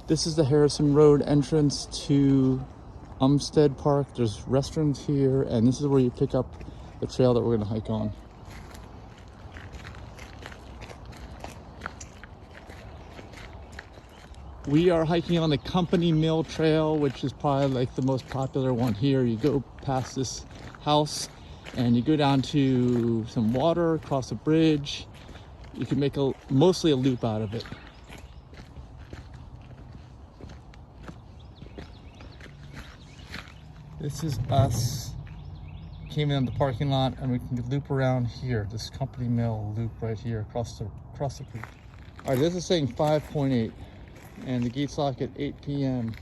This is the Harrison Road entrance to Umstead Park. There's restrooms here, and this is where you pick up the trail that we're gonna hike on. We are hiking on the Company Mill Trail, which is probably like the most popular one here. You go past this house and you go down to some water, across a bridge. You can make mostly a loop out of it. This is us. Came in the parking lot, and we can loop around here. This Company Mill loop right here across the creek. All right, this is saying 5.8, and the gates lock at 8 p.m.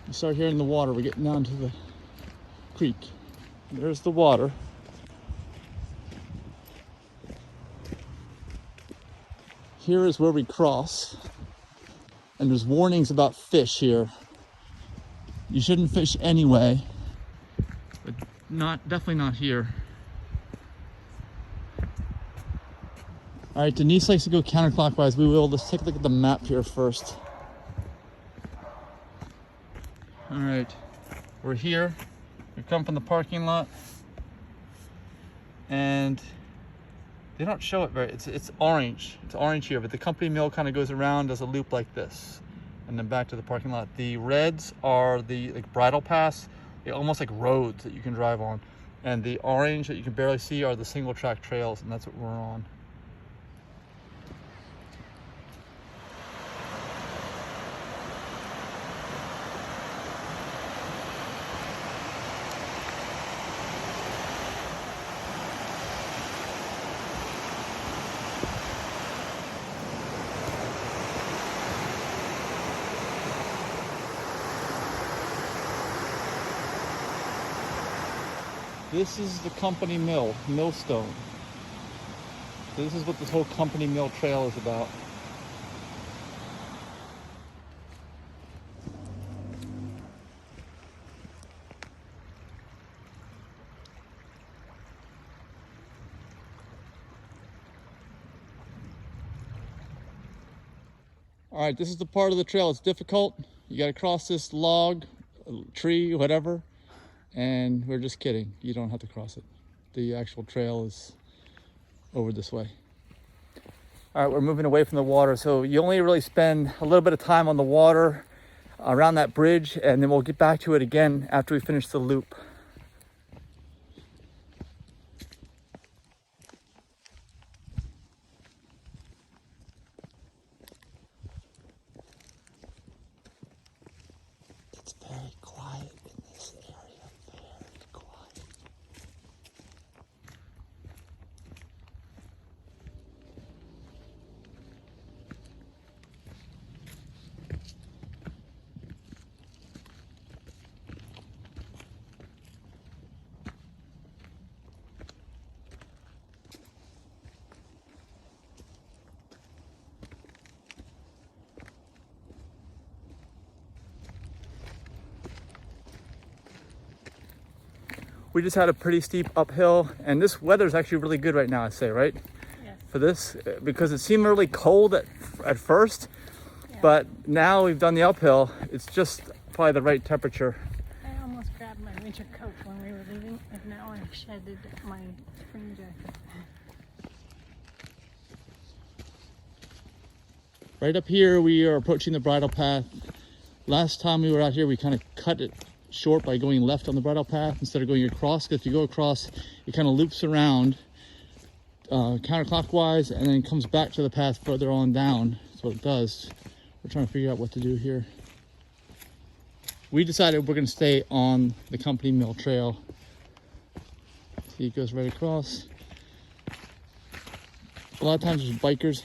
You start hearing the water. We're getting down to the creek. There's the water. Here is where we cross. And there's warnings about fish here. You shouldn't fish anyway, but definitely not here. All right, Denise likes to go counterclockwise. We will. Let's take a look at the map here first. All right, we're here. We come from the parking lot, and they don't show it very. It's orange. It's orange here, but the Company Mill kind of goes around, does a loop like this, and then back to the parking lot. The reds are the bridle paths. They're almost like roads that you can drive on, and the orange that you can barely see are the single track trails, and that's what we're on. This is the Company Mill, Millstone. This is what this whole Company Mill Trail is about. All right, this is the part of the trail. It's difficult. You got to cross this log, tree, whatever. And we're just kidding. You don't have to cross it. The actual trail is over this way. All right, we're moving away from the water. So you only really spend a little bit of time on the water around that bridge, and then we'll get back to it again after we finish the loop. It's very quiet in this area. Very quiet. We just had a pretty steep uphill, and this weather is actually really good right now, I'd say, right? Yes. For this, because it seemed really cold at first, Yeah. but now we've done the uphill. It's just probably the right temperature. I almost grabbed my winter coat when we were leaving, and now I've shedded my spring jacket. Right up here, we are approaching the bridle path. Last time we were out here, we kind of cut it short by going left on the bridle path instead of going across, because if you go across, it kind of loops around counterclockwise and then comes back to the path further on down. That's what it does. We're trying to figure out what to do here. We decided we're going to stay on the Company Mill Trail. See, it goes right across. A lot of times there's bikers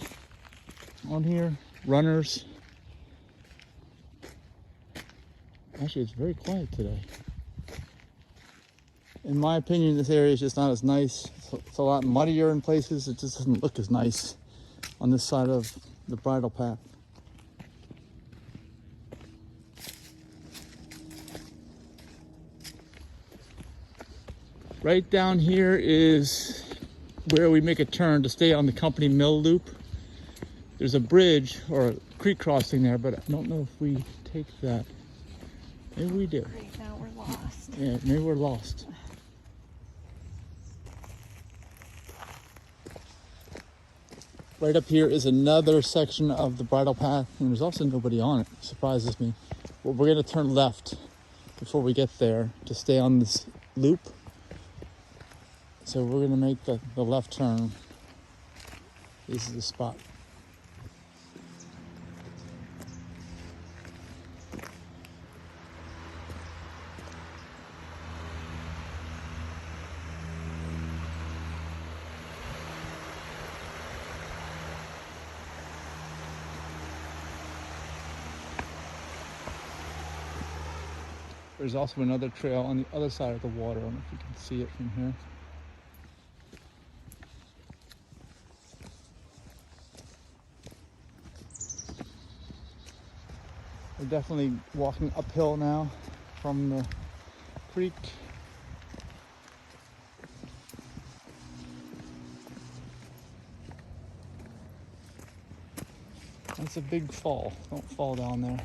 on here, runners. Actually, it's very quiet today. In my opinion, this area is just not as nice. It's a lot muddier in places. It just doesn't look as nice on this side of the bridle path. Right down here is where we make a turn to stay on the company mill loop. There's a bridge or a creek crossing there, but I don't know if we take that. Maybe we do. Right now we're lost. Yeah, maybe we're lost. Right up here is another section of the bridle path, and there's also nobody on it. It surprises me. Well, we're gonna turn left before we get there to stay on this loop. So we're gonna make the left turn. This is the spot. There's also another trail on the other side of the water. I don't know if you can see it from here. We're definitely walking uphill now from the creek. That's a big fall. Don't fall down there.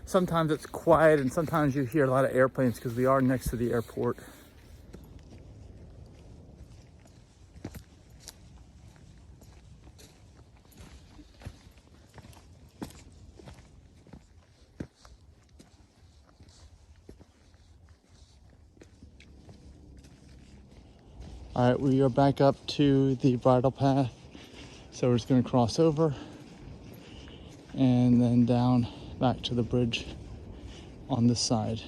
Sometimes it's quiet and sometimes you hear a lot of airplanes because we are next to the airport. All right, we are back up to the bridle path. So we're just gonna cross over and then down back to the bridge on this side.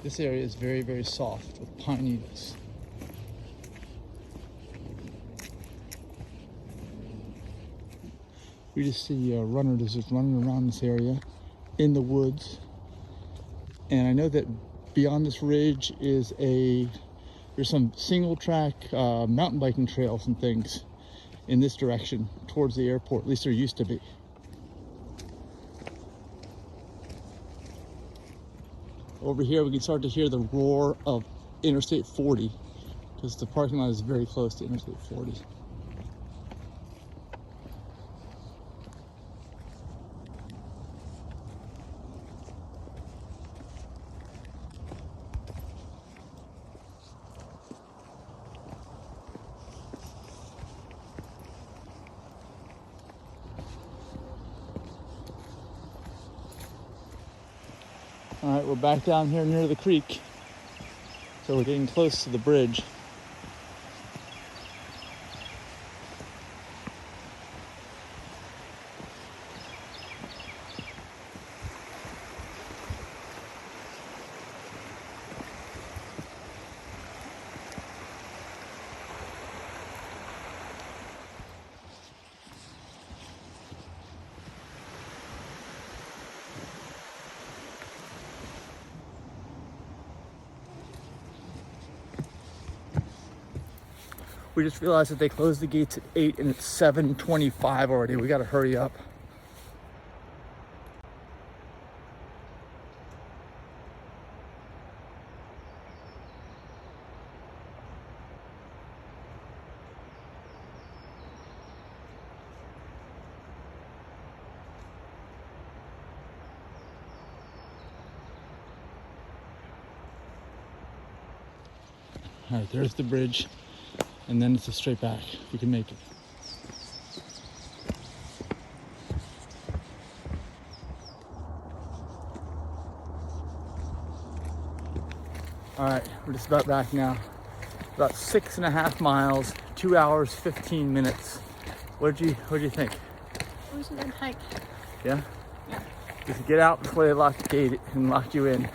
This area is very, very soft with pine needles. We just see runners just running around this area in the woods. And I know that beyond this ridge is there's some single track mountain biking trails and things in this direction towards the airport. At least there used to be. Over here we can start to hear the roar of Interstate 40 because the parking lot is very close to Interstate 40. All right, we're back down here near the creek. So we're getting close to the bridge. We just realized that they closed the gates at 8 and it's 7:25 already. We gotta hurry up. All right, there's the bridge. And then it's a straight back. We can make it. All right, we're just about back now. About 6.5 miles, 2 hours, 15 minutes. What'd you think? It was a good hike. Yeah? Yeah. Just get out before they lock the gate and lock you in.